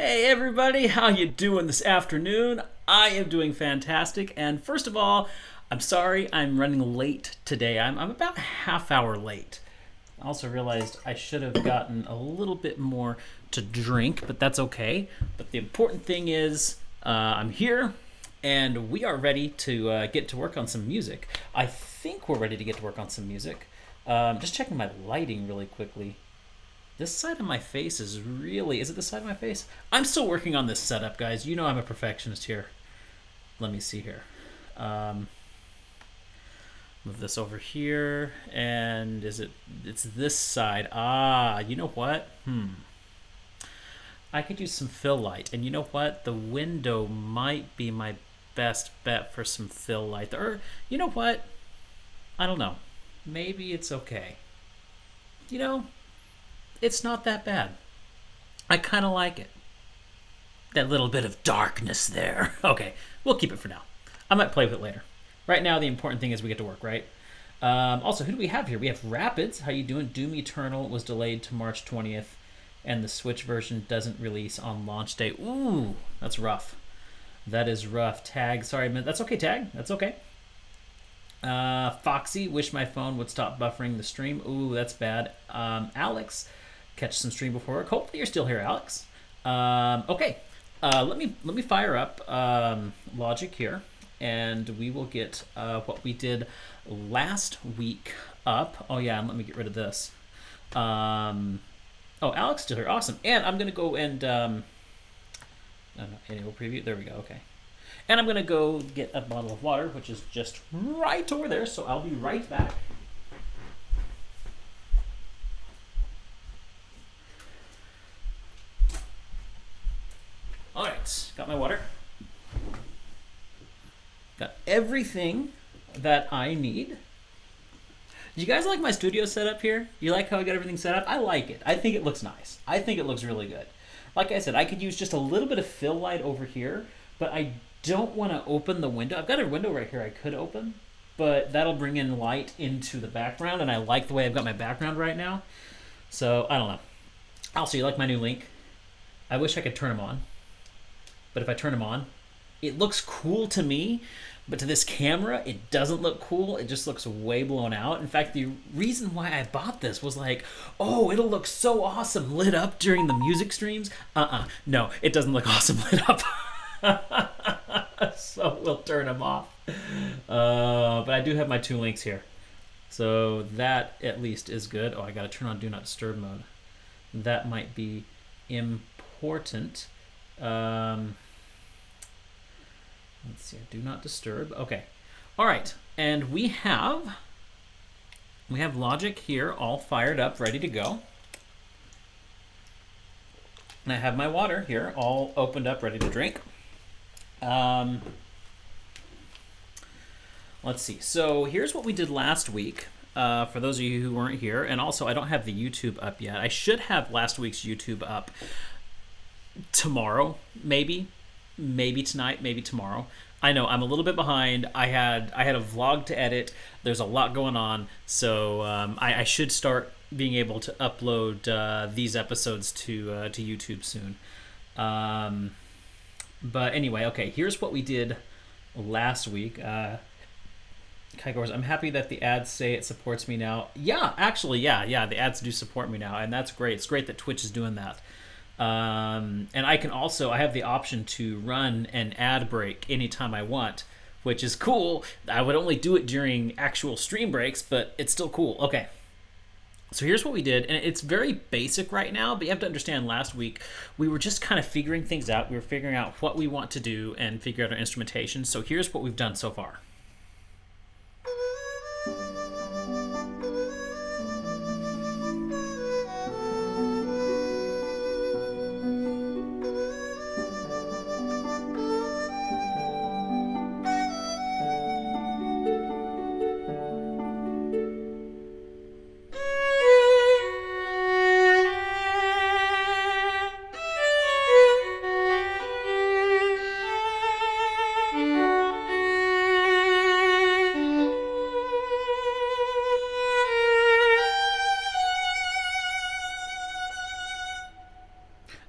Hey everybody, how you doing this afternoon? I am doing fantastic, and first of all, I'm sorry I'm running late today. I'm about a half hour late. I also realized I should have gotten a little bit more to drink, but that's okay. But the important thing is I'm here, and we are ready to get to work on some music. I think we're ready to get to work on some music. Just checking my lighting really quickly. This side of my face is really... Is it this side of my face? I'm still working on this setup, guys. You know I'm a perfectionist here. Let me see here. Move this over here. And is it... It's this side. Ah, you know what? I could use some fill light. And you know what? The window might be my best bet for some fill light. Or, you know what? I don't know. Maybe it's okay. You know... It's not that bad. I kind of like it. That little bit of darkness there. Okay, we'll keep it for now. I might play with it later. Right now, the important thing is we get to work, right? Also, who do we have here? We have Rapids. How you doing? Doom Eternal was delayed to March 20th, and the Switch version doesn't release on launch day. Ooh, that's rough. That is rough. Tag, sorry, man. That's okay, Tag. That's okay. Foxy, wish my phone would stop buffering the stream. Ooh, that's bad. Alex, catch some stream before work. Hopefully you're still here, Alex. Okay, let me fire up Logic here, and we will get what we did last week up. Oh yeah, and let me get rid of this. Oh, Alex still here. Awesome. And I'm gonna go and annual preview. There we go. Okay. And I'm gonna go get a bottle of water, which is just right over there. So I'll be right back. All right, got my water. Got everything that I need. Do you guys like my studio setup here? You like how I got everything set up? I like it. I think it looks nice. I think it looks really good. Like I said, I could use just a little bit of fill light over here, but I don't want to open the window. I've got a window right here I could open, but that'll bring in light into the background, and I like the way I've got my background right now. So, I don't know. Also, you like my new link? I wish I could turn them on. But if I turn them on, it looks cool to me, but to this camera, it doesn't look cool. It just looks way blown out. In fact, the reason why I bought this was like, oh, it'll look so awesome lit up during the music streams. No, it doesn't look awesome lit up. So we'll turn them off. But I do have my two links here. So that at least is good. Oh, I got to turn on Do Not Disturb mode. That might be important. Let's see, Do Not Disturb. Okay. All right. And we have Logic here all fired up, ready to go. And I have my water here all opened up, ready to drink. Let's see. So here's what we did last week. For those of you who weren't here, and also I don't have the YouTube up yet. I should have last week's YouTube up tomorrow, maybe tonight, maybe tomorrow. I know I'm a little bit behind. I had a vlog to edit. There's a lot going on, so I should start being able to upload these episodes to YouTube soon. But anyway, okay, here's what we did last week. Kygors, I'm happy that the ads say it supports me now. Yeah, actually, yeah, the ads do support me now, and that's great. It's great that Twitch is doing that. And I have the option to run an ad break anytime I want, which is cool. I would only do it during actual stream breaks, but it's still cool. Okay. So here's what we did, and it's very basic right now, but you have to understand last week we were just kind of figuring things out. We were figuring out what we want to do and figure out our instrumentation. So here's what we've done so far.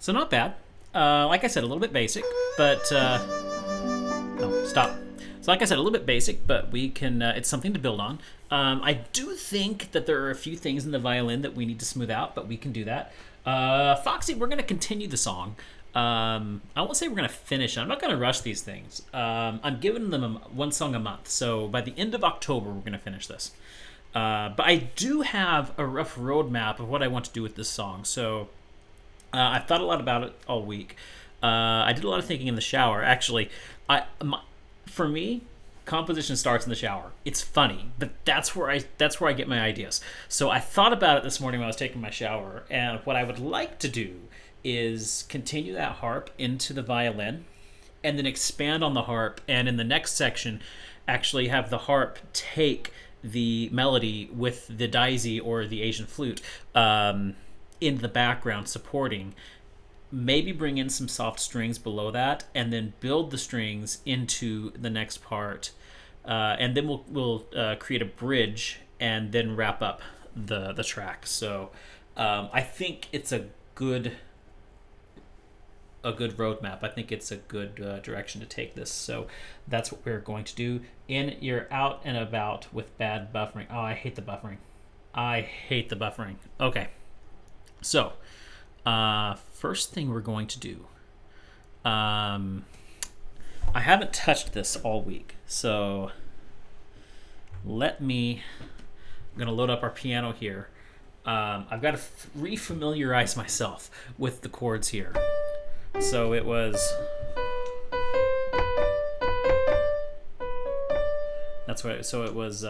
So not bad. Like I said, a little bit basic, but no, stop. So, like I said, a little bit basic, but we can. It's something to build on. I do think that there are a few things in the violin that we need to smooth out, but we can do that. Foxy, we're going to continue the song. I won't say we're going to finish it. I'm not going to rush these things. I'm giving them one song a month, so by the end of October, we're going to finish this. But I do have a rough roadmap of what I want to do with this song. So I've thought a lot about it all week. I did a lot of thinking in the shower. Actually, for me, composition starts in the shower. It's funny, but that's where I get my ideas. So I thought about it this morning when I was taking my shower, and what I would like to do is continue that harp into the violin, and then expand on the harp, and in the next section, actually have the harp take the melody with the daisy or the Asian flute in the background supporting. Maybe bring in some soft strings below that, and then build the strings into the next part, and then we'll create a bridge and then wrap up the track. So I think it's a good roadmap. I think it's a good direction to take this. So that's what we're going to do. In You're Out and About with Bad Buffering. Oh, I hate the buffering. Okay. So first thing we're going to do. I haven't touched this all week. So I'm going to load up our piano here. I've got to re-familiarize myself with the chords here. So it was... That's what... So it was...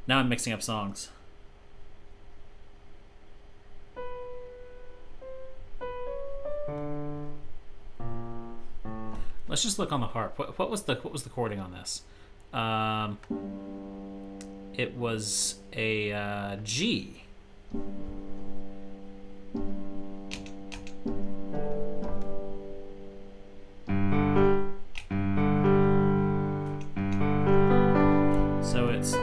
Now I'm mixing up songs. Let's just look on the harp. What was the chording on this? It was a G. So it's...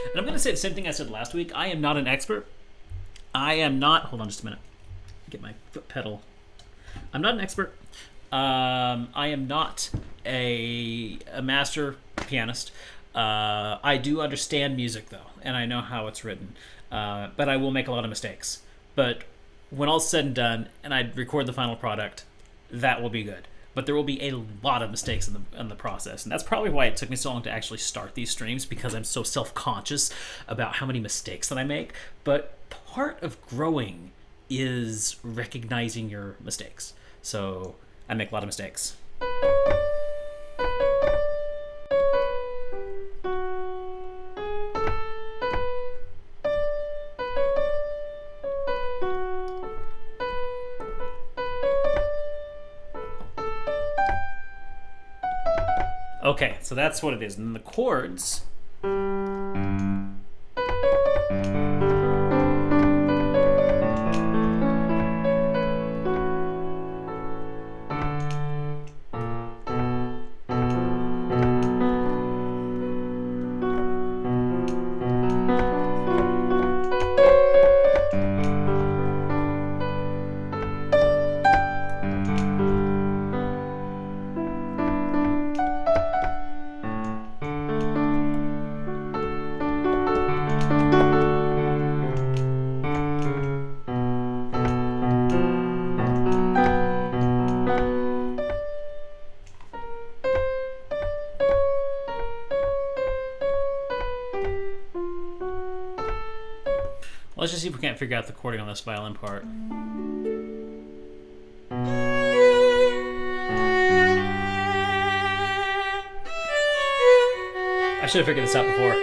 And I'm going to say the same thing I said last week. I am not an expert. Hold on just a minute. Get my foot pedal. I'm not an expert. I am not a master pianist. I do understand music, though, and I know how it's written. But I will make a lot of mistakes. But when all's said and done, and I record the final product, that will be good. But there will be a lot of mistakes in the process. And that's probably why it took me so long to actually start these streams, because I'm so self-conscious about how many mistakes that I make. But part of growing is recognizing your mistakes. So I make a lot of mistakes. Okay, so that's what it is. And the chords... Let's just see if we can't figure out the chording on this violin part. I should have figured this out before.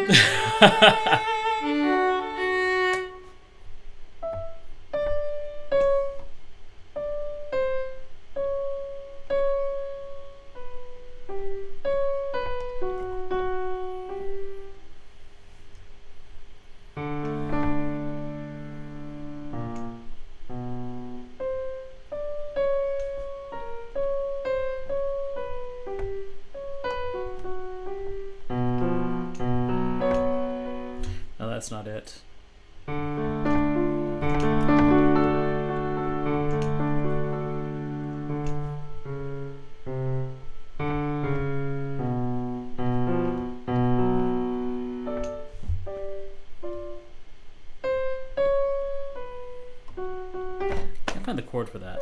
that's not it. Can't find the chord for that.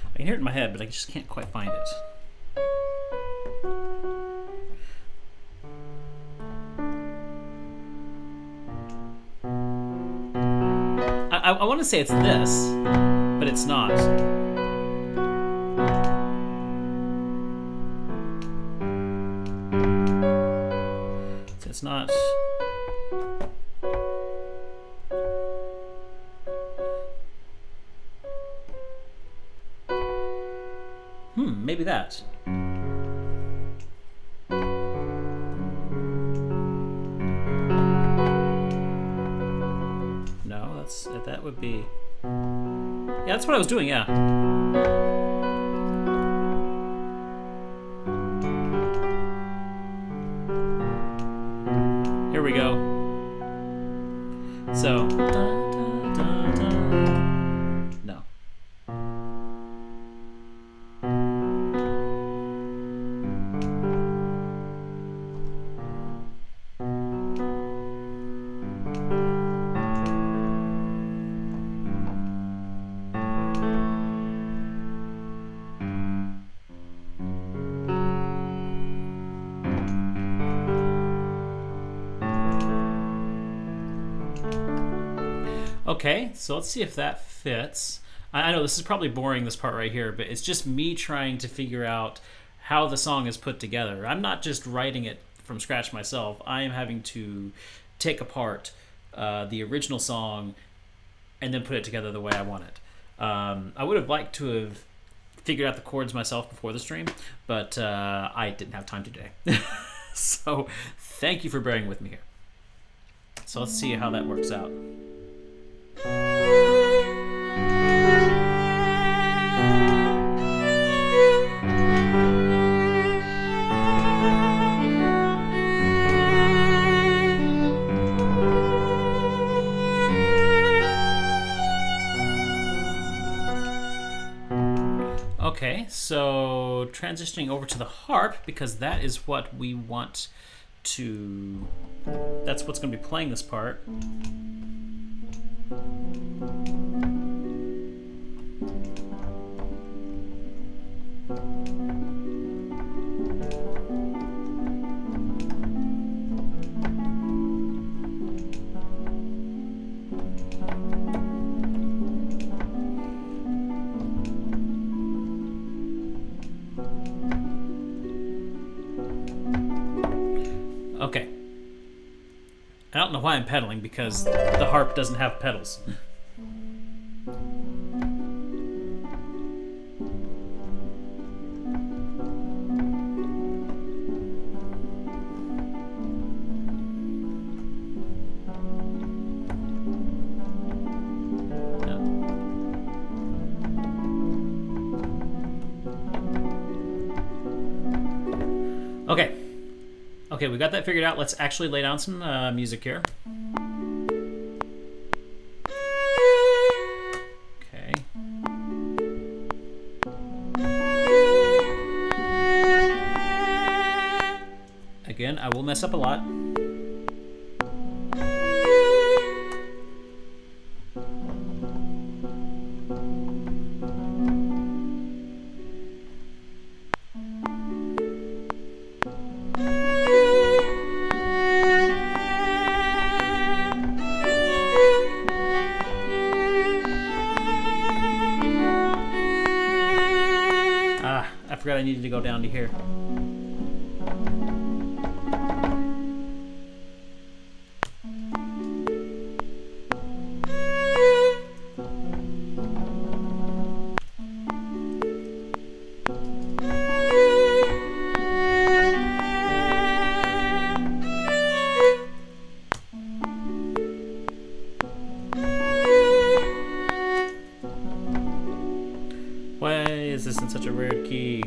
I can hear it in my head, but I just can't quite find it. I want to say it's this, but it's not. It's not. Maybe that. No, that would be. Yeah, that's what I was doing. Yeah. Here we go. So. No. Okay, so let's see if that fits. I know this is probably boring, this part right here, but it's just me trying to figure out how the song is put together. I'm not just writing it from scratch myself. I am having to take apart the original song and then put it together the way I want it. I would have liked to have figured out the chords myself before the stream, but I didn't have time today. So thank you for bearing with me here. So let's see how that works out. Okay, so transitioning over to the harp, because that is what we want to... That's what's going to be playing this part. Okay. I don't know why I'm pedaling, because the harp doesn't have pedals. Okay. Okay, we got that figured out. Let's actually lay down some music here. Okay. Again, I will mess up a lot. I forgot I needed to go down to here. in such a weird key.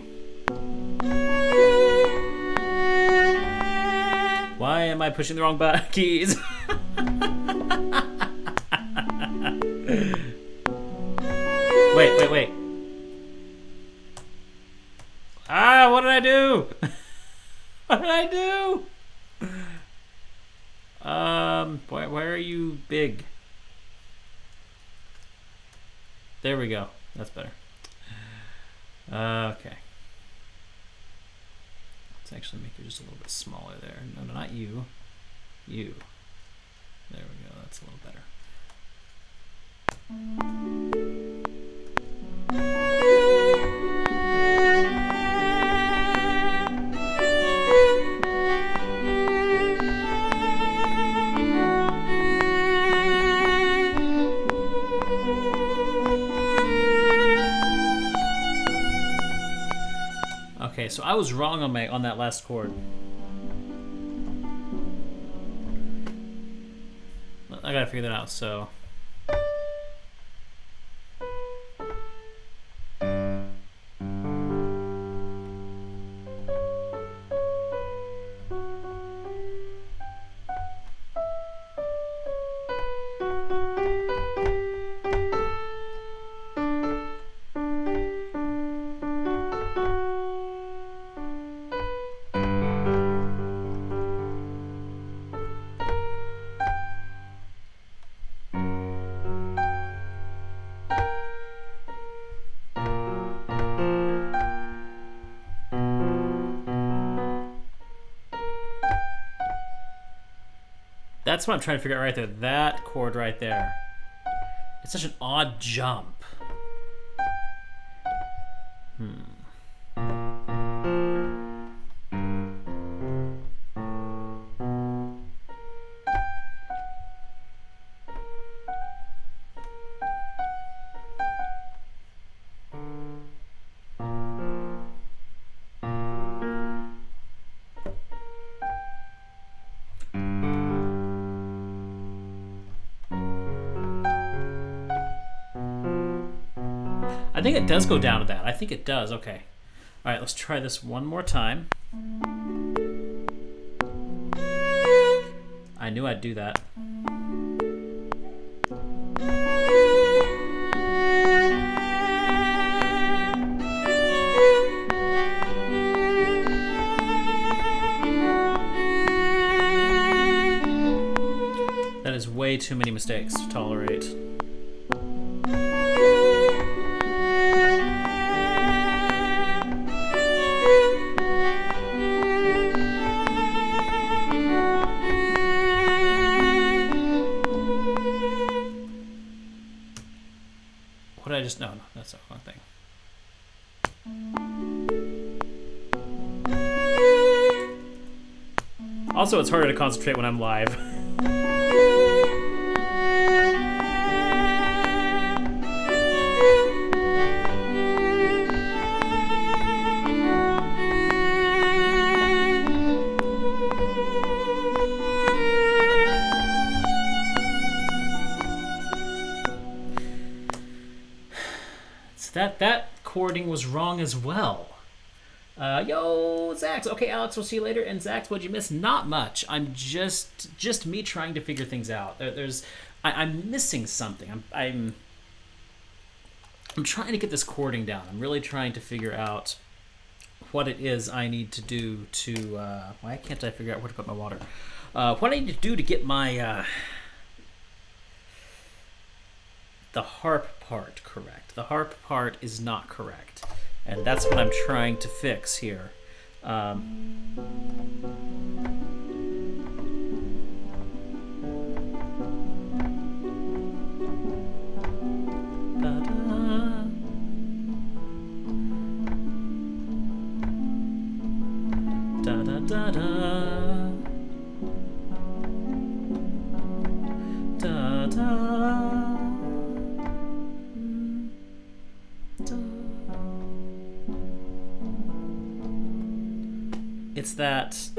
Why am I pushing the wrong keys? Wait. Ah, what did I do? What did I do? Why are you big? There we go. That's better. Okay. Let's actually make it just a little bit smaller there. No, not you. You. There we go. That's a little better. Okay, so I was wrong on that last chord. I gotta figure that out. So. That's what I'm trying to figure out right there. That chord right there. It's such an odd jump. I think it does go down to that. I think it does. Okay. All right, let's try this one more time. I knew I'd do that. That is way too many mistakes to tolerate. No, that's the wrong thing. Also, it's harder to concentrate when I'm live. That chording was wrong as well. Yo, Zax. Okay, Alex, we'll see you later. And Zax, what'd you miss? Not much. I'm just me trying to figure things out. I'm missing something. I'm trying to get this chording down. I'm really trying to figure out what it is I need to do to. Why can't I figure out where to put my water? What I need to do to get my the harp part correct. The harp part is not correct, and that's what I'm trying to fix here. It's that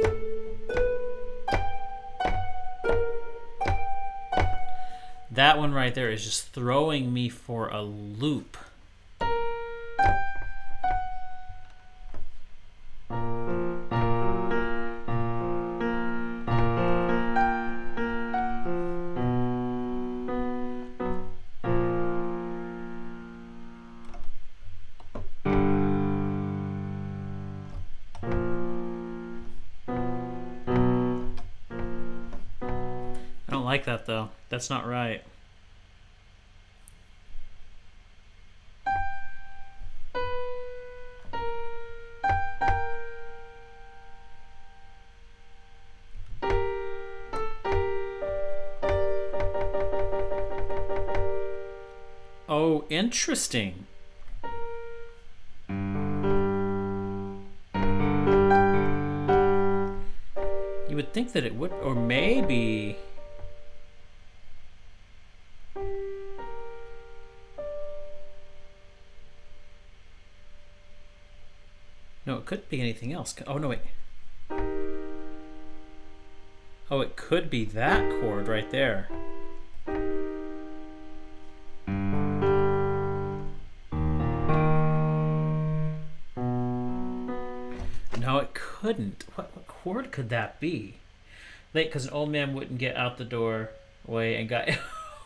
one right there is just throwing me for a loop. that though. That's not right. Oh, interesting. You would think that it would, or maybe. No, it could be anything else. Oh, no, wait. Oh, it could be that chord right there. No, it couldn't. What chord could that be? Late, because an old man wouldn't get out the door way and got...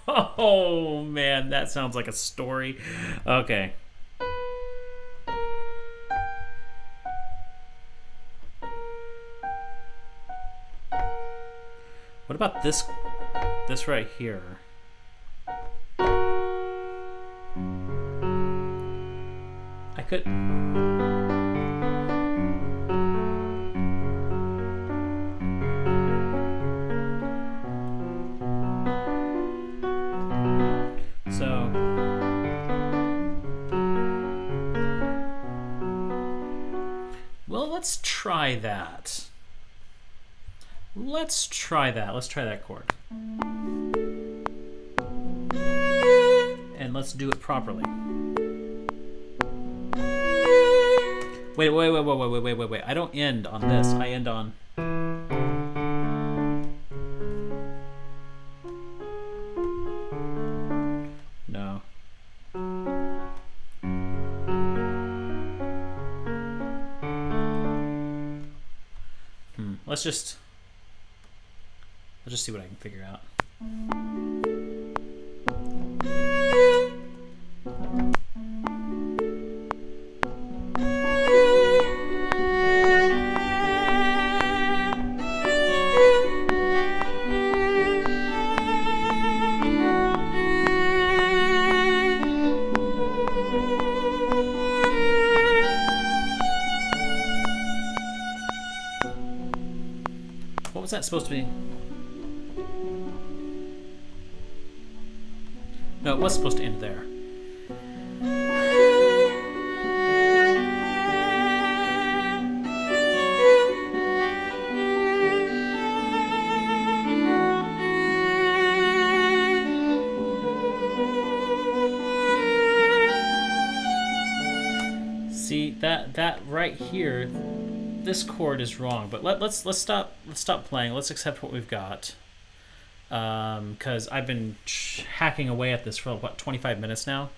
Oh, man, that sounds like a story. Okay. What about this right here? I could... So... Well, let's try that. Let's try that. Let's try that chord. And let's do it properly. Wait. I don't end on this. I end on... No. Let's just see what I can figure out. What was that supposed to be? No, it was supposed to end there. See, that right here, this chord is wrong. But let's stop playing. Let's accept what we've got. Because I've been hacking away at this for what, 25 minutes now.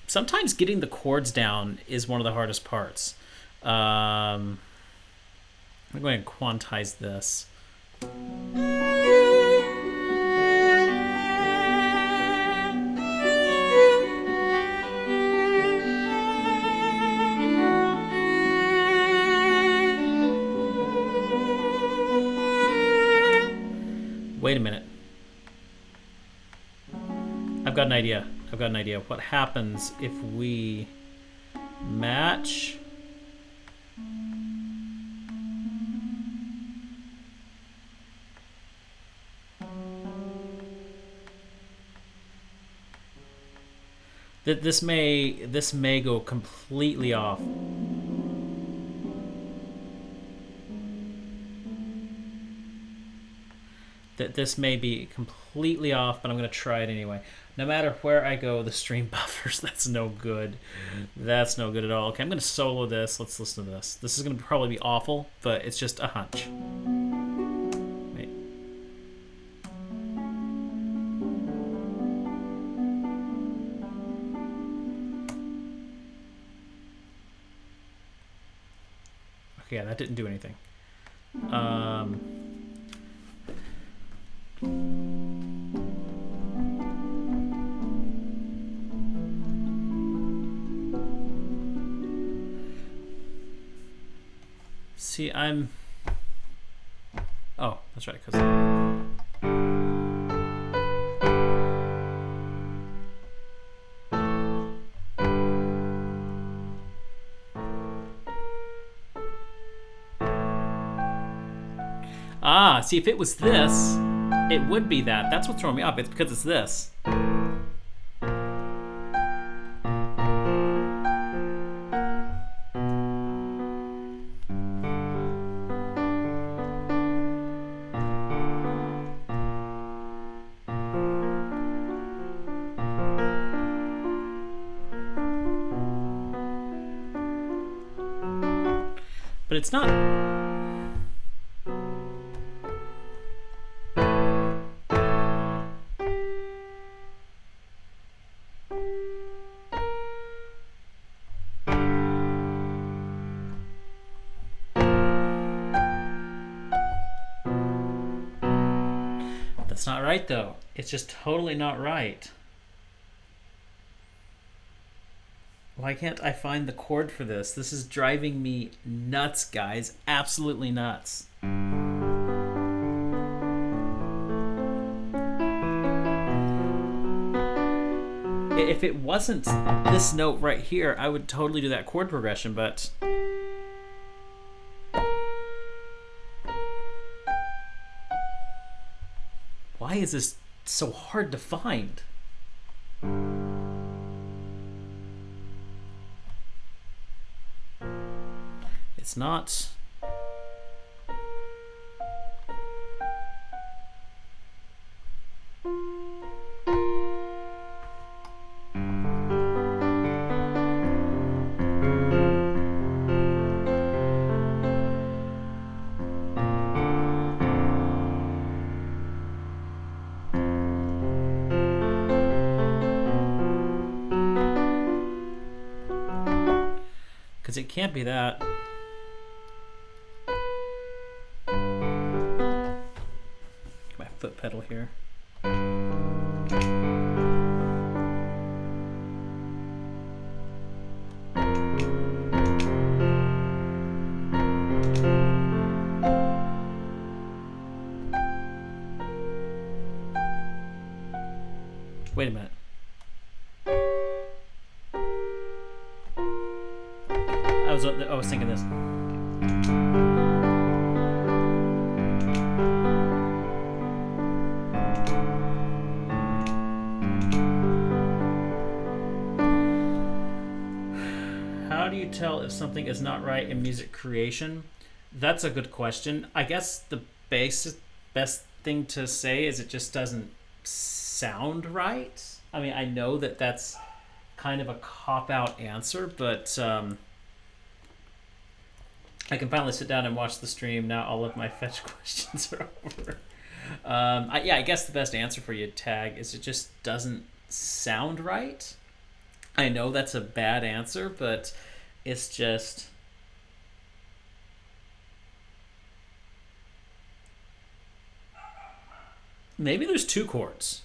Sometimes getting the chords down is one of the hardest parts. I'm going to quantize this. Wait a minute. I've got an idea. What happens if we match that this may go completely off. That this may be completely off, but I'm going to try it anyway. No matter where I go, the stream buffers. That's no good. That's no good at all. Okay, I'm going to solo this. Let's listen to this. This is going to probably be awful, but it's just a hunch. Wait. Okay, yeah, that didn't do anything. See, oh, that's right, because Ah, see, if it was this, it would be that. That's what's throwing me off. It's because it's this. But it's not. That's not right, though. It's just totally not right. Why can't I find the chord for this? This is driving me nuts, guys. Absolutely nuts. If it wasn't this note right here, I would totally do that chord progression, but... why is this so hard to find? It's not... because it can't be that. My foot pedal here. Wait a minute. I was thinking this. How do you tell if something is not right in music creation? That's a good question. I guess the best thing to say is it just doesn't sound right. I mean, I know that that's kind of a cop-out answer, but I can finally sit down and watch the stream now. All of my fetch questions are over. I guess the best answer for you, Tag, is it just doesn't sound right. I know that's a bad answer, but it's just... maybe there's two chords.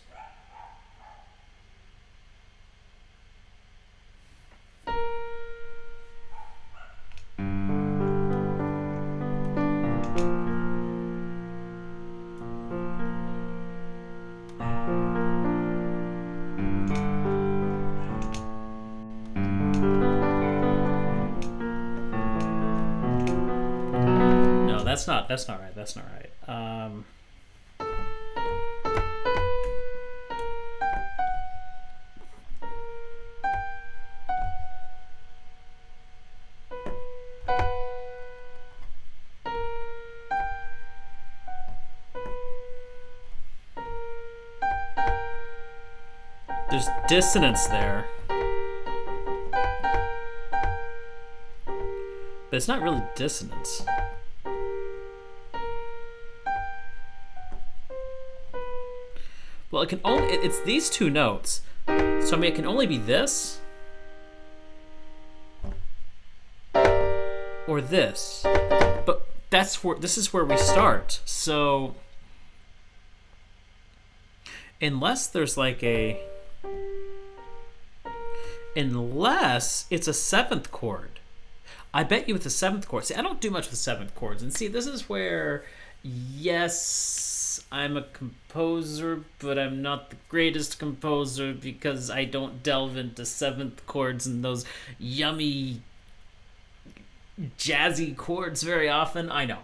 That's not right. That's not right. There's dissonance there. But it's not really dissonance. Well, it can only... it's these two notes. So, I mean, it can only be this. Or this. But that's where... this is where we start. So... unless there's like a... unless it's a seventh chord. I bet you it's a seventh chord. See, I don't do much with seventh chords. And see, this is where... yes... I'm a composer, but I'm not the greatest composer because I don't delve into seventh chords and those yummy, jazzy chords very often. I know.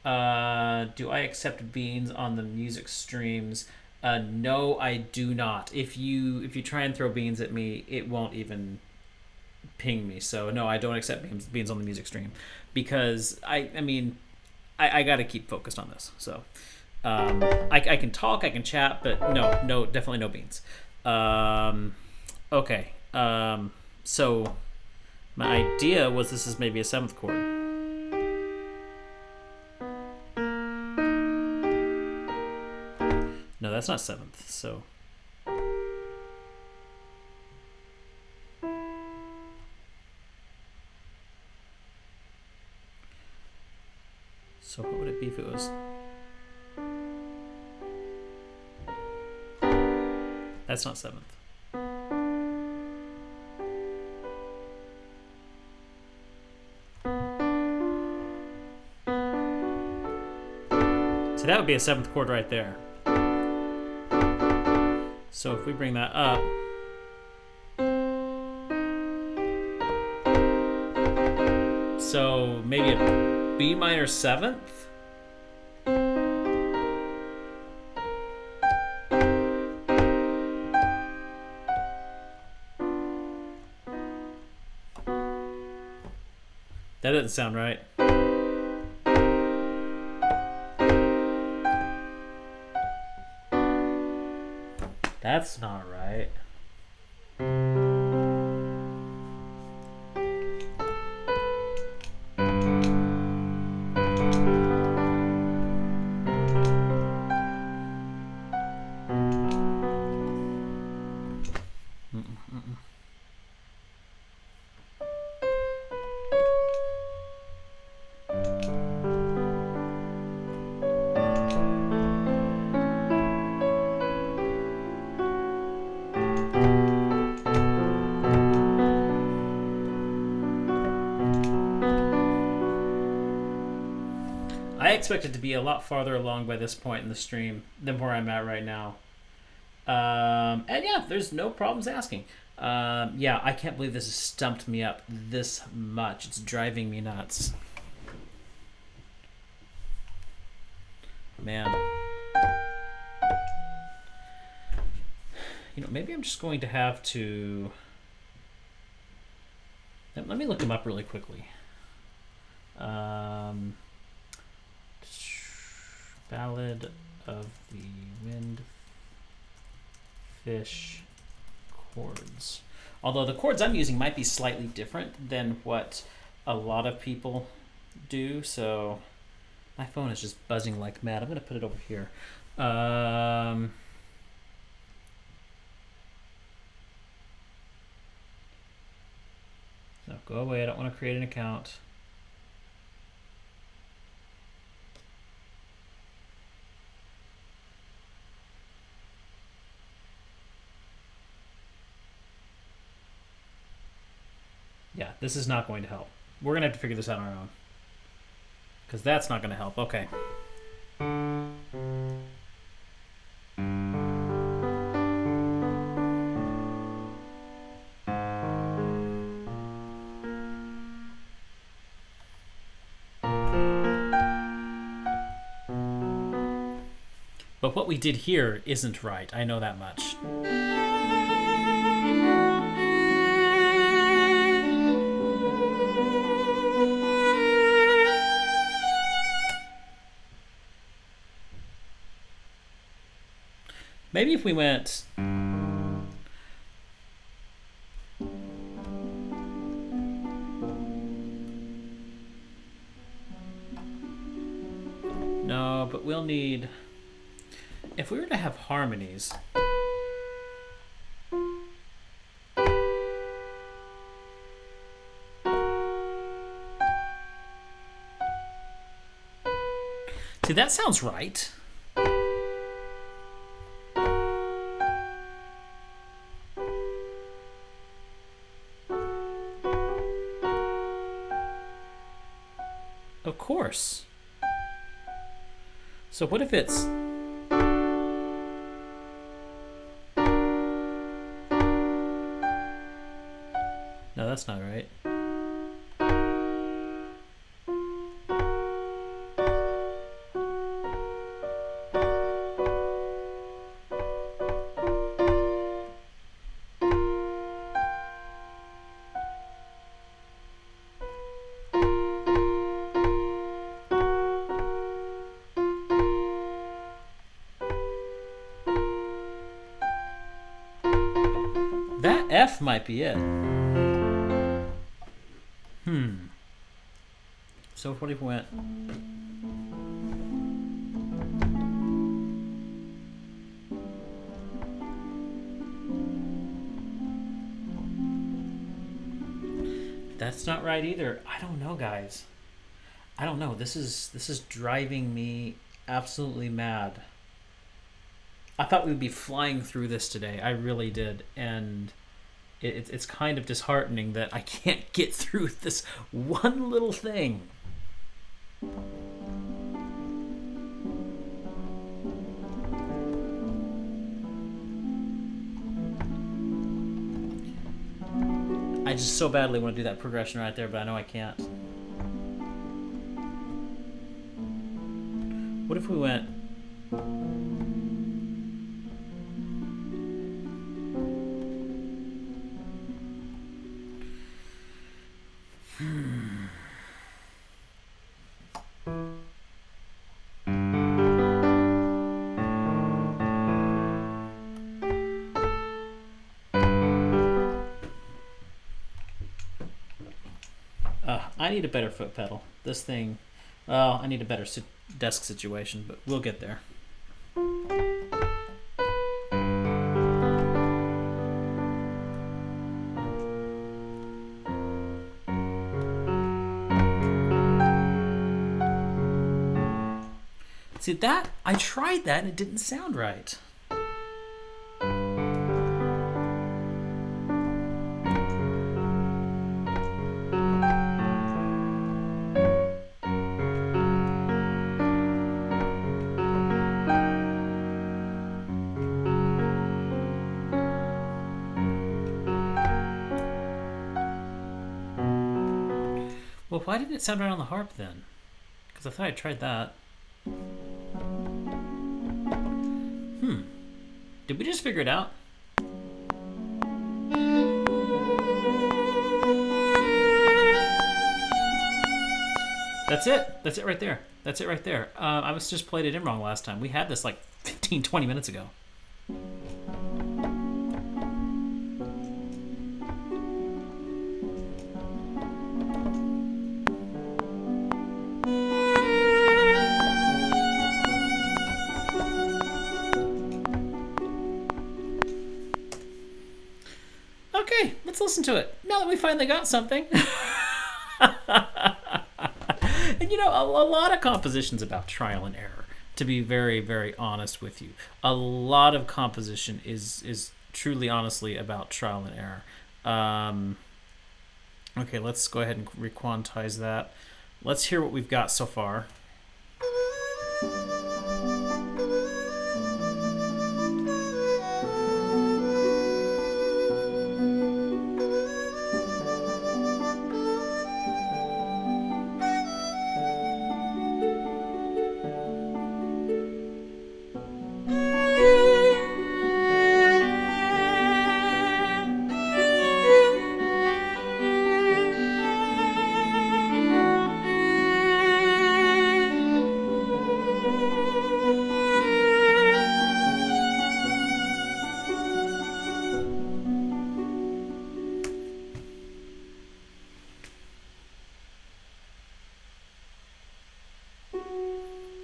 Do I accept beans on the music streams? No, I do not. If you try and throw beans at me, it won't even ping me. So no, I don't accept beans on the music stream because I got to keep focused on this. So I can talk, I can chat, but no, definitely no beans. Okay. So my idea was this is maybe a seventh chord. No, that's not seventh. So what would it be if it was? That's not seventh. So that would be a seventh chord right there. So if we bring that up, so maybe a B minor seventh. That doesn't sound right. That's not right. I expected to be a lot farther along by this point in the stream than where I'm at right now. And yeah, there's no problems asking. Yeah, I can't believe this has stumped me up this much. It's driving me nuts. Man. You know, maybe I'm just going to have to... Let me look them up really quickly. Ballad of the Windfish chords. Although the chords I'm using might be slightly different than what a lot of people do, so my phone is just buzzing like mad. I'm going to put it over here. No, go away. I don't want to create an account. Yeah, this is not going to help. We're going to have to figure this out on our own. Because that's not going to help. Okay. But what we did here isn't right. I know that much. Maybe if we went... No, but we'll need... If we were to have harmonies... See, that sounds right. Of course. So what if it's... No, that's not right. F might be it. So what if we went? That's not right either. I don't know, guys. I don't know. This is driving me absolutely mad. I thought we'd be flying through this today. I really did, and it's kind of disheartening that I can't get through this one little thing. I just so badly want to do that progression right there, but I know I can't. What if we went... I need a better foot pedal. This thing... Well, I need a better desk situation, but we'll get there. See that? I tried that and it didn't sound right. Well, why didn't it sound right on the harp then? Because I thought I tried that. Did we just figure it out? That's it. That's it right there. That's it right there. I was just played it in wrong last time. We had this like 15, 20 minutes ago. Okay, let's listen to it. Now that we finally got something. And you know, a lot of composition's about trial and error, to be very, very honest with you. A lot of composition is truly, honestly, about trial and error. Okay, let's go ahead and requantize that. Let's hear what we've got so far.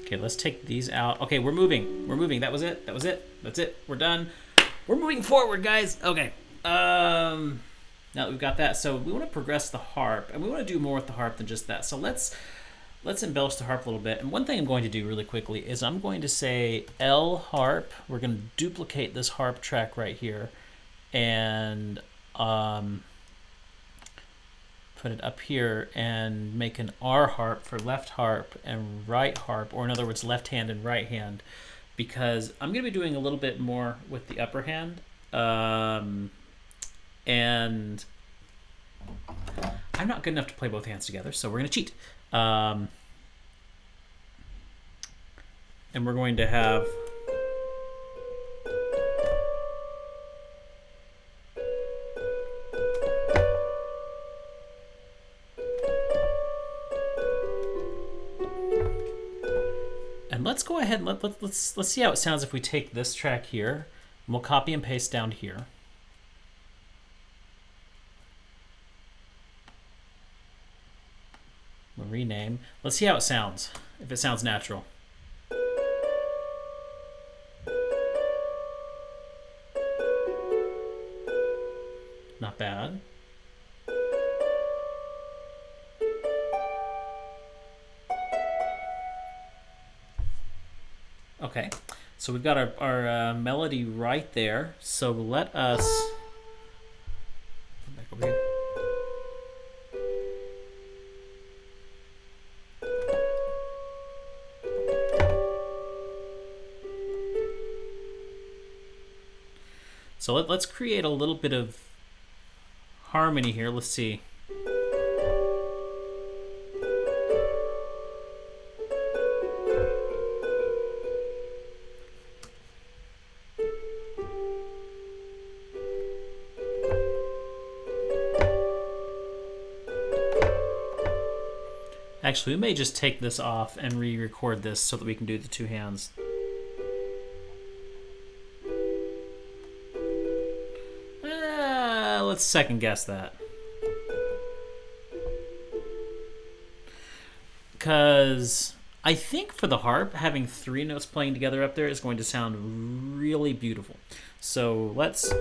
Okay, let's take these out. Okay, we're moving. We're moving. That was it. That was it. That's it. We're done. We're moving forward, guys. Okay. Now that we've got that, so we want to progress the harp, and we want to do more with the harp than just that. So let's embellish the harp a little bit. And one thing I'm going to do really quickly is I'm going to say L harp. We're going to duplicate this harp track right here, and put it up here and make an R harp for left harp and right harp, or in other words, left hand and right hand, because I'm going to be doing a little bit more with the upper hand. And I'm not good enough to play both hands together, so we're going to cheat. And we're going to have... And let's go ahead and let's see how it sounds if we take this track here, and we'll copy and paste down here. We'll rename. Let's see how it sounds. If it sounds natural. Not bad. Okay, so we've got our melody right there. So let us back over here. So let's create a little bit of harmony here. Let's see. Actually, we may just take this off and re-record this so that we can do the two hands. Let's second guess that. Because I think for the harp, having three notes playing together up there is going to sound really beautiful. So let's...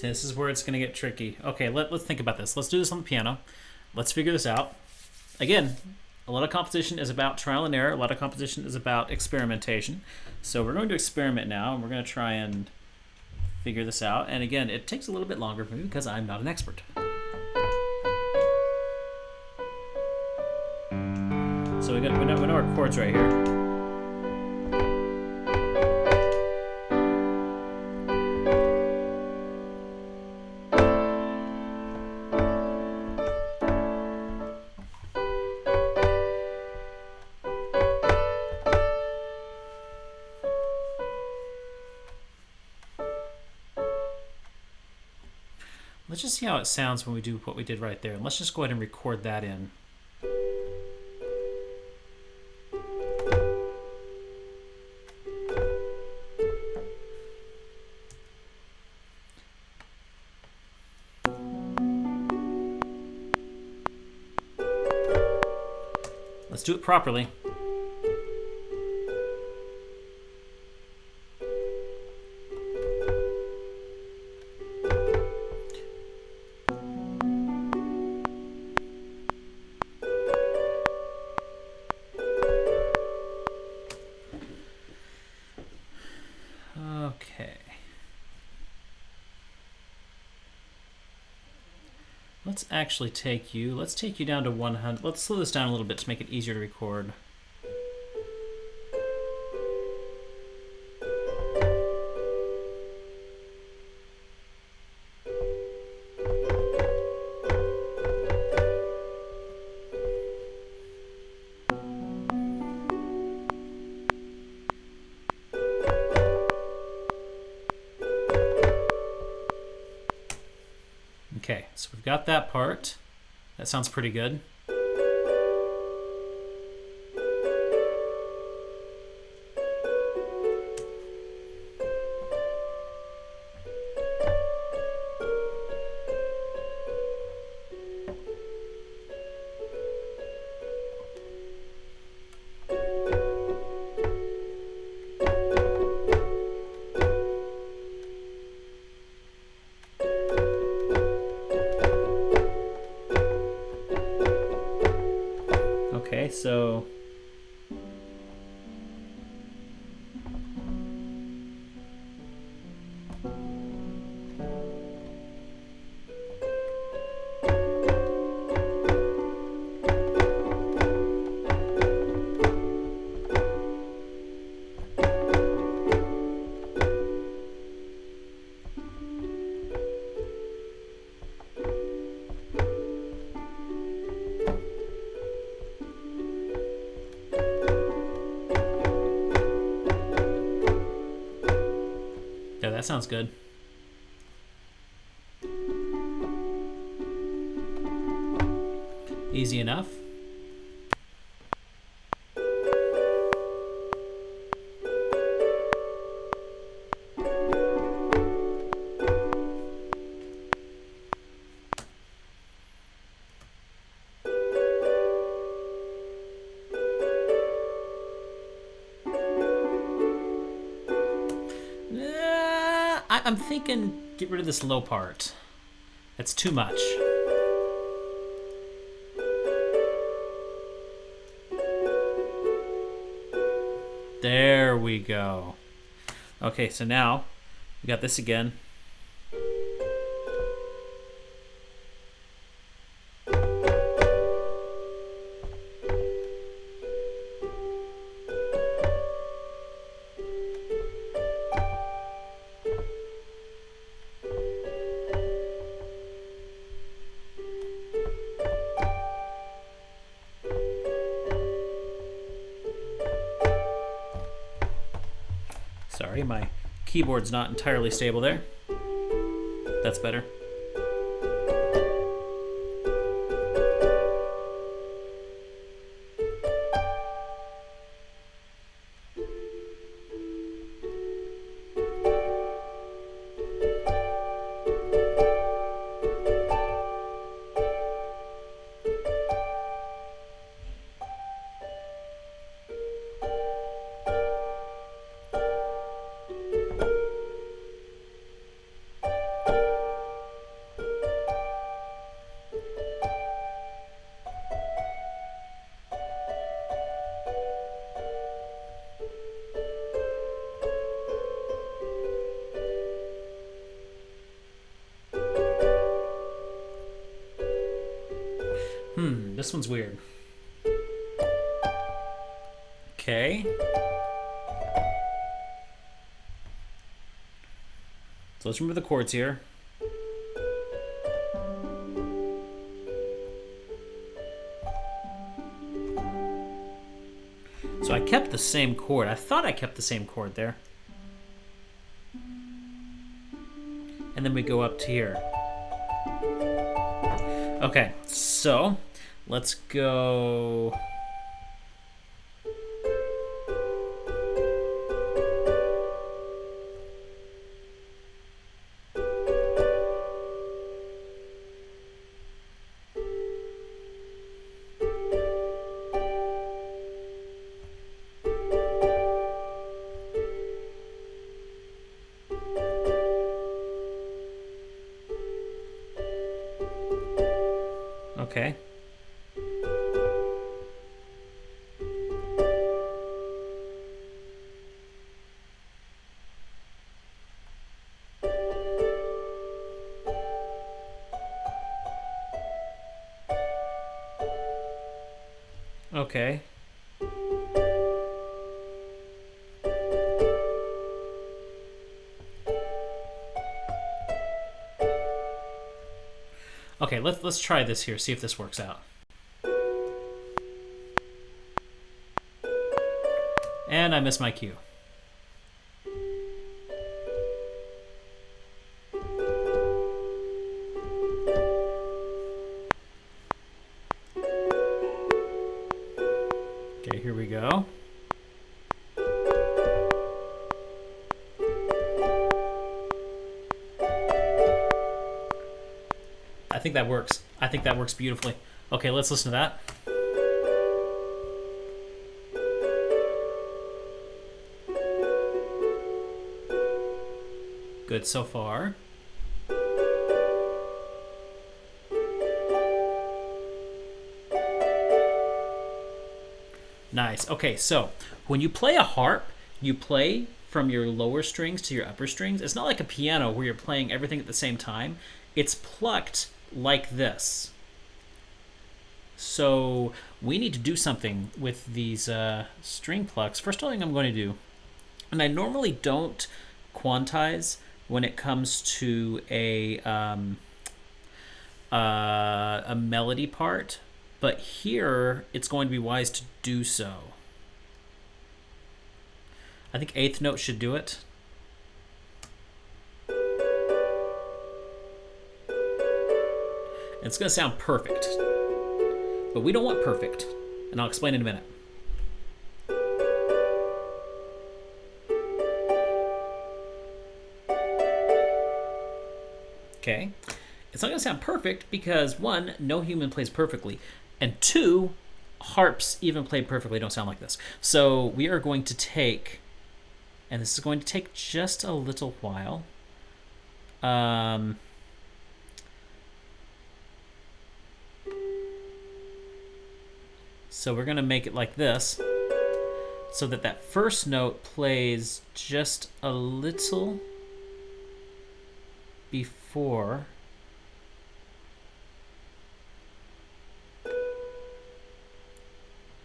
This is where it's going to get tricky. Okay, let's think about this. Let's do this on the piano. Let's figure this out. Again, a lot of composition is about trial and error. A lot of composition is about experimentation. So we're going to experiment now, and we're going to try and figure this out. And again, it takes a little bit longer for me because I'm not an expert. So we know our chords right here. Let's just see how it sounds when we do what we did right there. And let's just go ahead and record that in. Let's do it properly. Okay. Let's actually take you, let's take you down to 100. Let's slow this down a little bit to make it easier to record. Okay, so we've got that part. That sounds pretty good. Okay, so that sounds good. Easy enough. I'm thinking get rid of this low part. That's too much. There we go. Okay, so now we got this again. Sorry, my keyboard's not entirely stable there. That's better. This one's weird. Okay. So let's remove the chords here. So I kept the same chord. I thought I kept the same chord there. And then we go up to here. Okay, so let's go. Okay. Okay. Okay, let's try this here, see if this works out. And I missed my cue. Okay, here we go. I think that works. I think that works beautifully. Okay, let's listen to that. Good so far. Nice. Okay, so when you play a harp, you play from your lower strings to your upper strings. It's not like a piano where you're playing everything at the same time. It's plucked like this. So we need to do something with these string plucks. First thing I'm going to do, and I normally don't quantize when it comes to a melody part, but here it's going to be wise to do so. I think eighth note should do it. It's going to sound perfect. But we don't want perfect. And I'll explain in a minute. Okay. It's not going to sound perfect because, one, no human plays perfectly. And two, harps even played perfectly don't sound like this. So we are going to take, and this is going to take just a little while. So we're going to make it like this, so that that first note plays just a little before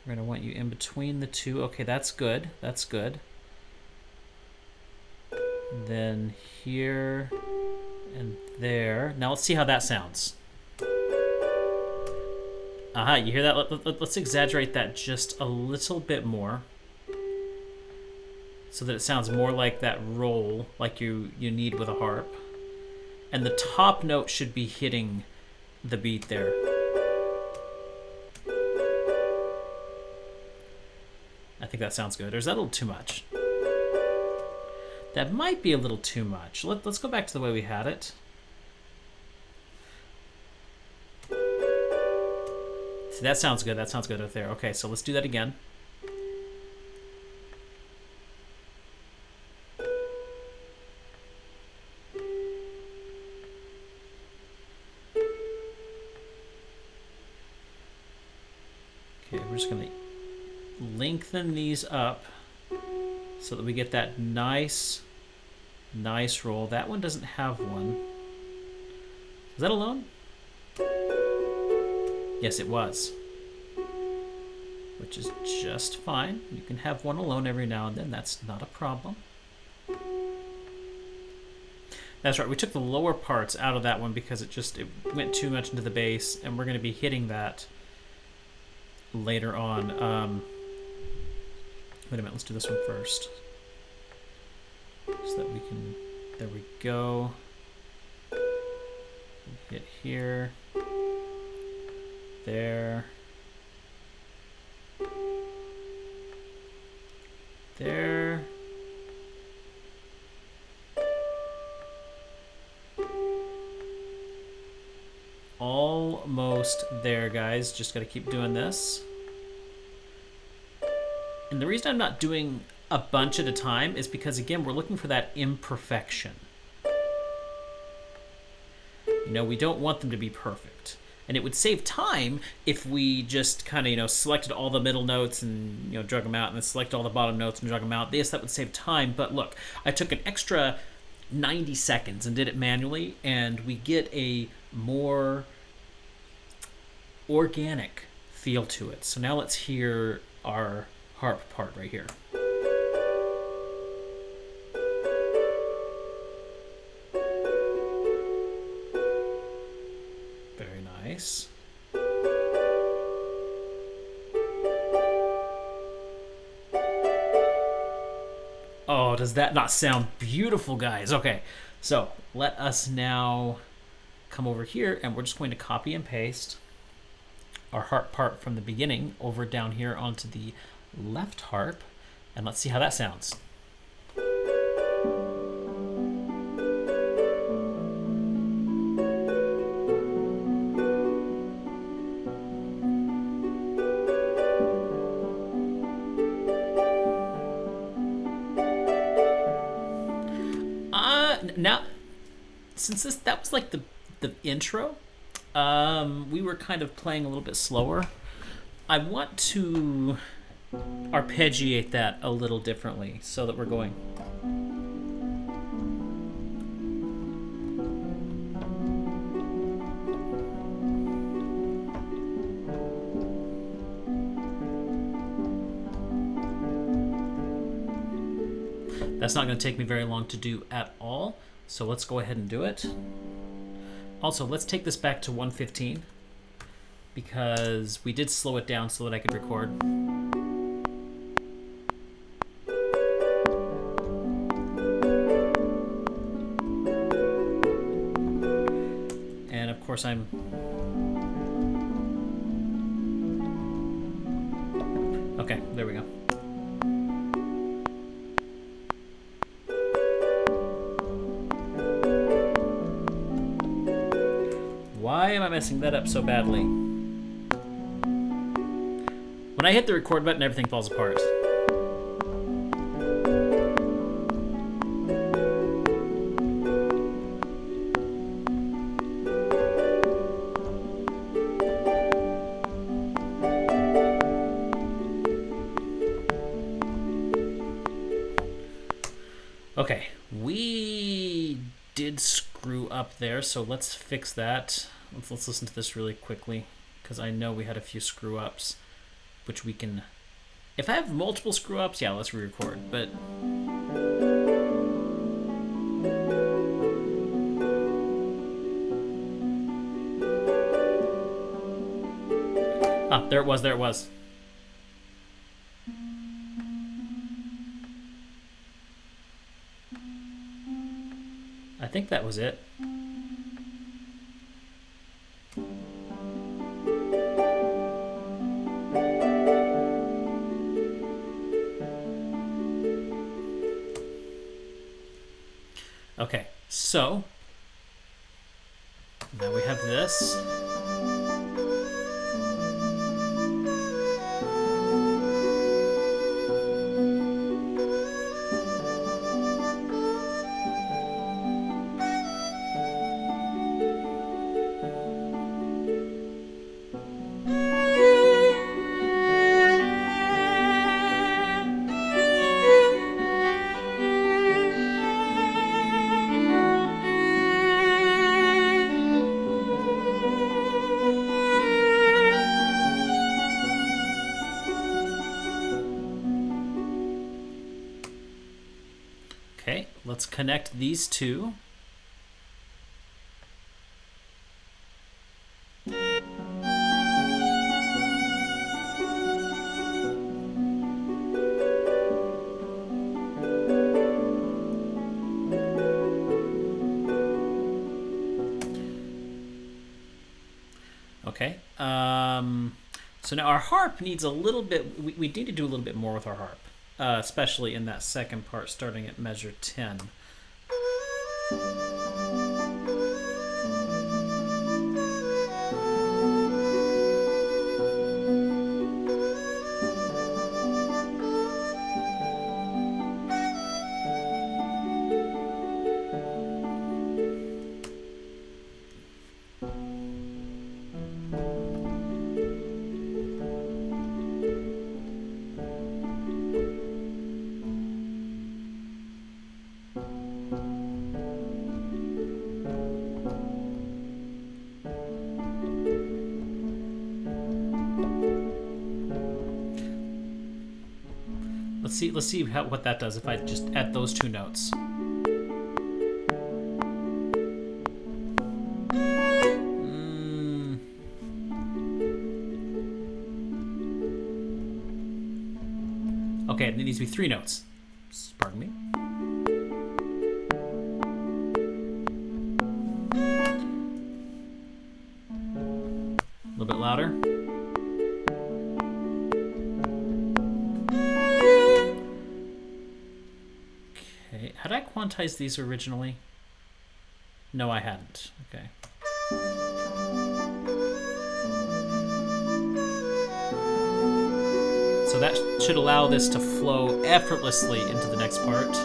we're going to want you in between the two. Okay, that's good. That's good. Then here and there. Now let's see how that sounds. Aha, you hear that? Let's exaggerate that just a little bit more, so that it sounds more like that roll like you need with a harp. And the top note should be hitting the beat there. I think that sounds good. Or is that a little too much? That might be a little too much. Let's go back to the way we had it. See, that sounds good. That sounds good right there. Okay, so let's do that again. Okay, we're just going to lengthen these up so that we get that nice roll. That one doesn't have one. Is that alone? Yes, it was. Which is just fine. You can have one alone every now and then. That's not a problem. That's right. We took the lower parts out of that one because it went too much into the bass, and we're going to be hitting that later on. Wait a minute. Let's do this one first. So that we can... There we go. Hit here. There. There. Almost there, guys. Just got to keep doing this. And the reason I'm not doing a bunch at a time is because, again, we're looking for that imperfection. You know, we don't want them to be perfect. And it would save time if we just kind of, selected all the middle notes and, drug them out, and then select all the bottom notes and drug them out. Yes, that would save time. But look, I took an extra 90 seconds and did it manually, and we get a more organic feel to it. So now let's hear our harp part right here. Very nice. Oh, does that not sound beautiful, guys? Okay, so let us now come over here, and we're just going to copy and paste our harp part from the beginning over down here onto the left harp, and let's see how that sounds. Now, since that was like the intro, we were kind of playing a little bit slower. I want to arpeggiate that a little differently so that we're going. That's not going to take me very long to do at all, so let's go ahead and do it. Also, let's take this back to 115 because we did slow it down so that I could record. And of course I'm go. Why am I messing that up so badly? When I hit the record button, everything falls apart. Okay, we did screw up there, so let's fix that. Let's listen to this really quickly, because I know we had a few screw ups, which we can. If I have multiple screw ups, yeah, let's re-record. But there it was. There it was. I think that was it. Okay, so now we have this. Okay, let's connect these two. Okay, so now our harp needs a little bit, we need to do a little bit more with our harp, especially in that second part starting at measure 10. Let's see what that does if I just add those two notes. Okay, it needs to be 3 notes. Pardon me. A little bit louder. Had I quantized these originally? No, I hadn't. Okay. So that should allow this to flow effortlessly into the next part.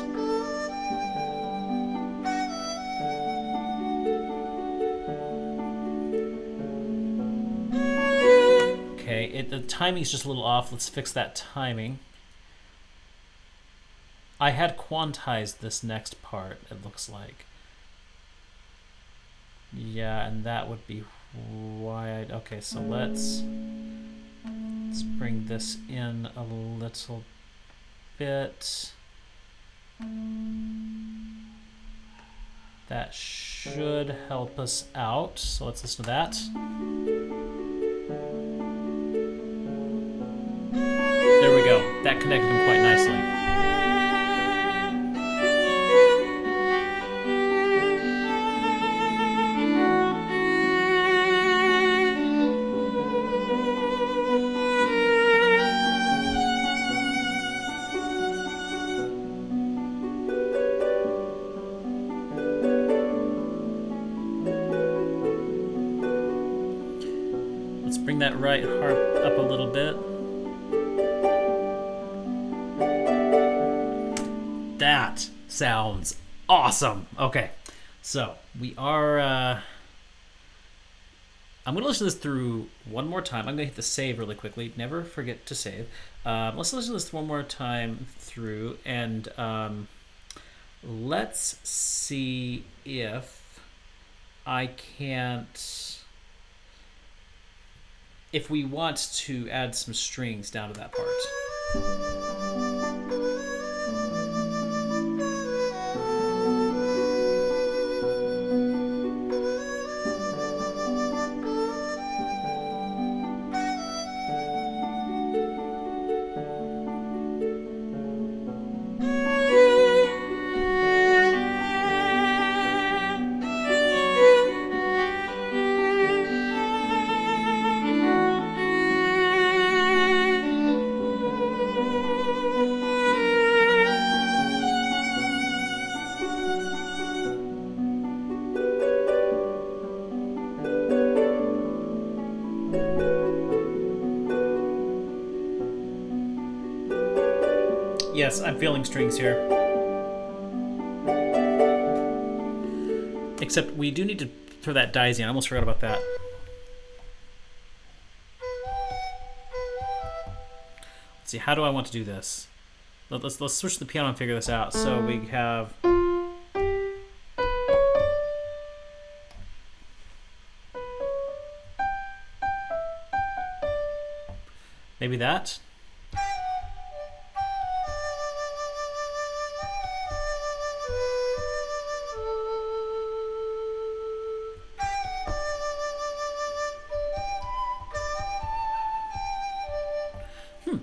Okay, the timing's just a little off. Let's fix that timing. I had quantized this next part, it looks like. Yeah, and that would be why okay, so let's bring this in a little bit. That should help us out. So let's listen to that. There we go. That connected them quite nicely. that right harp up a little bit. That sounds awesome. Okay, so we are... I'm going to listen to this through one more time. I'm going to hit the save really quickly. Never forget to save. Let's listen to this one more time through, and let's see if I can't... if we want to add some strings down to that part. Yes, I'm feeling strings here. Except we do need to throw that daisy in. I almost forgot about that. Let's see, how do I want to do this? Let's switch to the piano and figure this out. So we have... maybe that?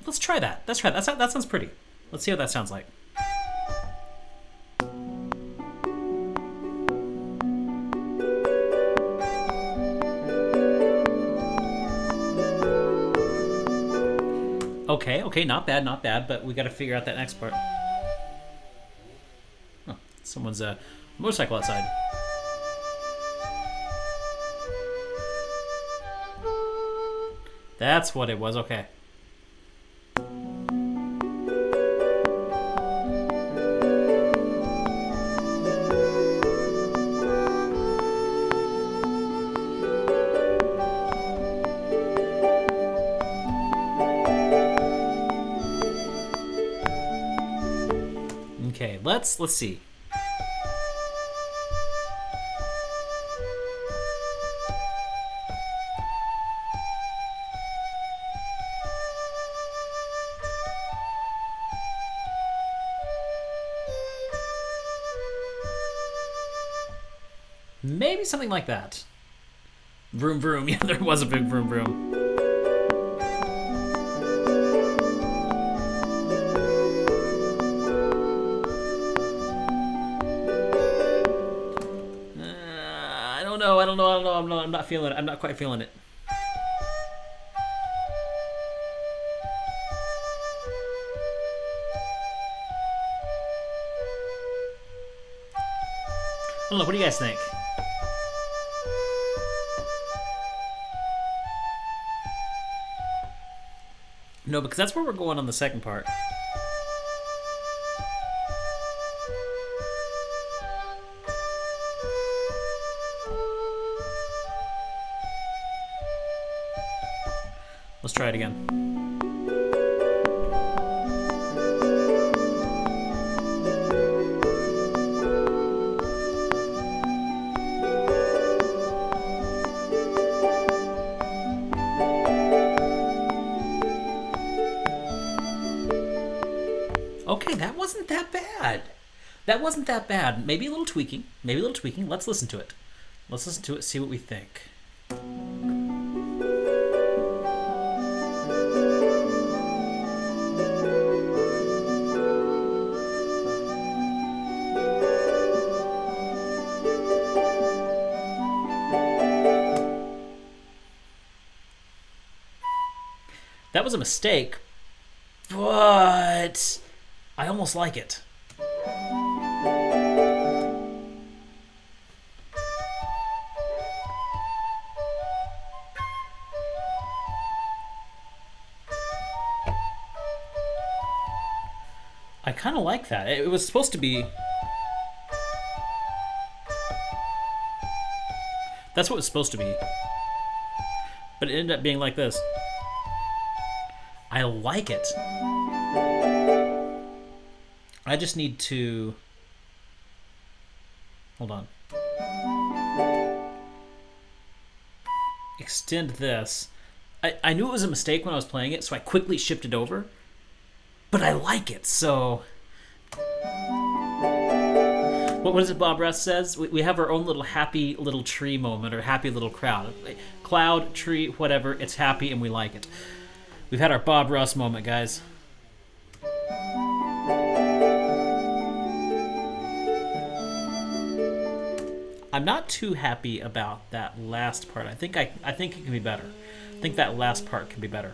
Let's try that. Let's try that. That sounds pretty. Let's see what that sounds like. Okay, not bad, but we got to figure out that next part. Oh, someone's motorcycle outside. That's what it was, okay. Okay, let's see. Maybe something like that. Vroom vroom. Yeah, there was a big vroom vroom. I don't know. I'm not feeling it. I'm not quite feeling it. I don't know. What do you guys think? No, because that's where we're going on the second part. Let's try it again. Okay, that wasn't that bad. That wasn't that bad. Maybe a little tweaking. Let's listen to it. See what we think. That was a mistake, but I almost like it. I kind of like that. It was supposed to be. That's what it was supposed to be. But it ended up being like this. I like it. I just need to. Hold on. Extend this. I knew it was a mistake when I was playing it, so I quickly shipped it over. But I like it, so. What is it Bob Ross says? We have our own little happy little tree moment, or happy little crowd. Cloud, tree, whatever, it's happy and we like it. We've had our Bob Ross moment, guys. I'm not too happy about that last part. I think it can be better. I think that last part can be better.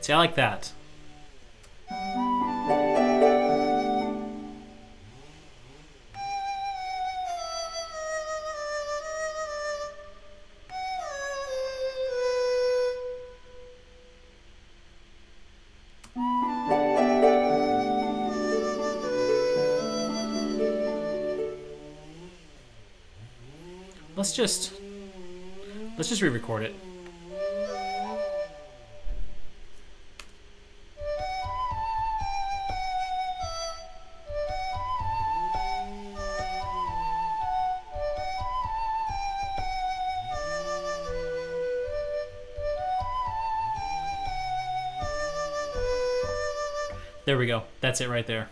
See, I like that. Let's just re-record it. There we go. That's it right there.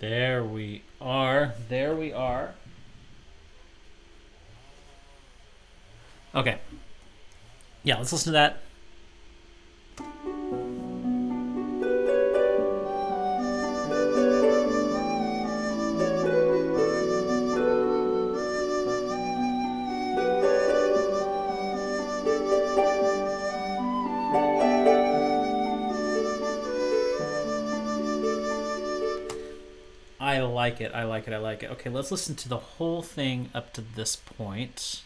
There we are. There we are. Okay. Yeah, let's listen to that. I like it. I like it. I like it. Okay, let's listen to the whole thing up to this point.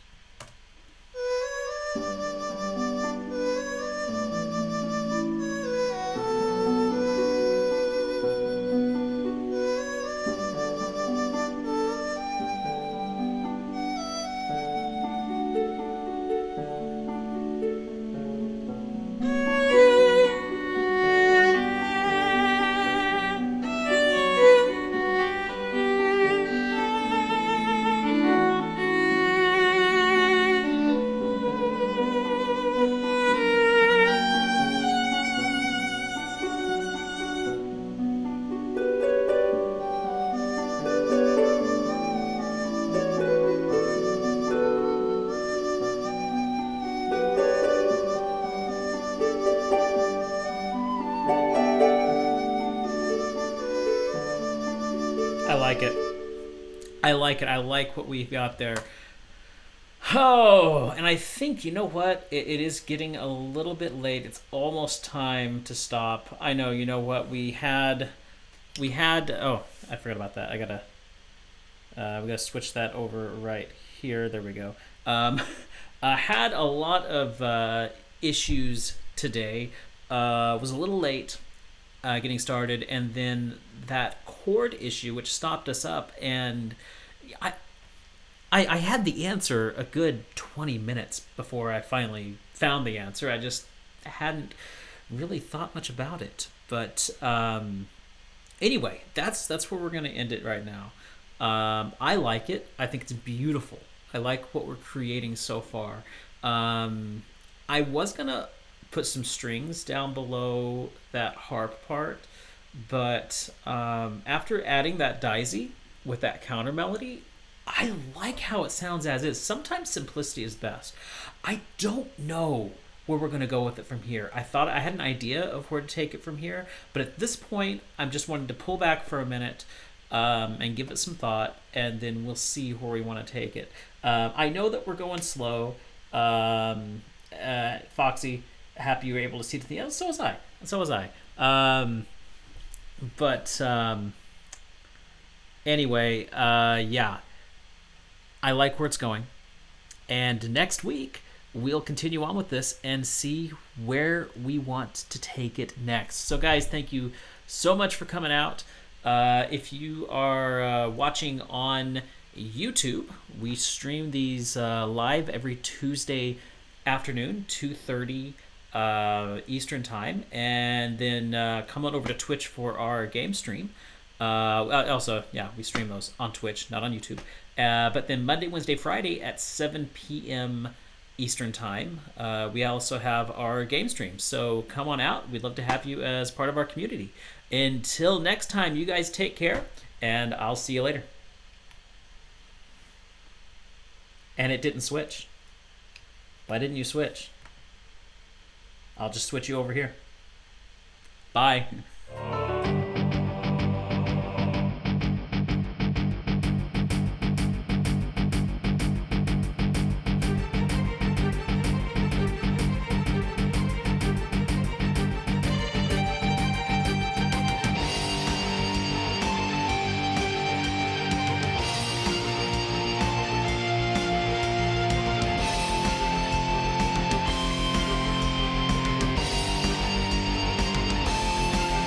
I like it. I like it. I like what we've got there. Oh, and I think, you know what? It is getting a little bit late. It's almost time to stop. I know, you know what? We had, oh, I forgot about that. We gotta switch that over right here. There we go. I had a lot of issues today. Was a little late getting started, and then that chord issue which stopped us up, and I had the answer a good 20 minutes before I finally found the answer. I just hadn't really thought much about it. But anyway, that's where we're gonna end it right now. I like it. I think it's beautiful. I like what we're creating so far. Um, I was gonna put some strings down below that harp part, but after adding that daisy with that counter melody, I like how it sounds as is. Sometimes simplicity is best. I don't know where we're going to go with it from here. I thought I had an idea of where to take it from here, but at this point, I'm just wanting to pull back for a minute and give it some thought, and then we'll see where we want to take it. I know that we're going slow. Foxy, happy you were able to see the end. So was I. So was I. But anyway, yeah, I like where it's going. And next week, we'll continue on with this and see where we want to take it next. So, guys, thank you so much for coming out. If you are watching on YouTube, we stream these live every Tuesday afternoon, 2:30 Eastern time, and then come on over to Twitch for our game stream. Also, yeah, we stream those on Twitch, not on YouTube. But then Monday, Wednesday, Friday at 7 p.m. Eastern time, we also have our game stream. So come on out. We'd love to have you as part of our community. Until next time, you guys take care, and I'll see you later. And it didn't switch. Why didn't you switch? I'll just switch you over here. Bye.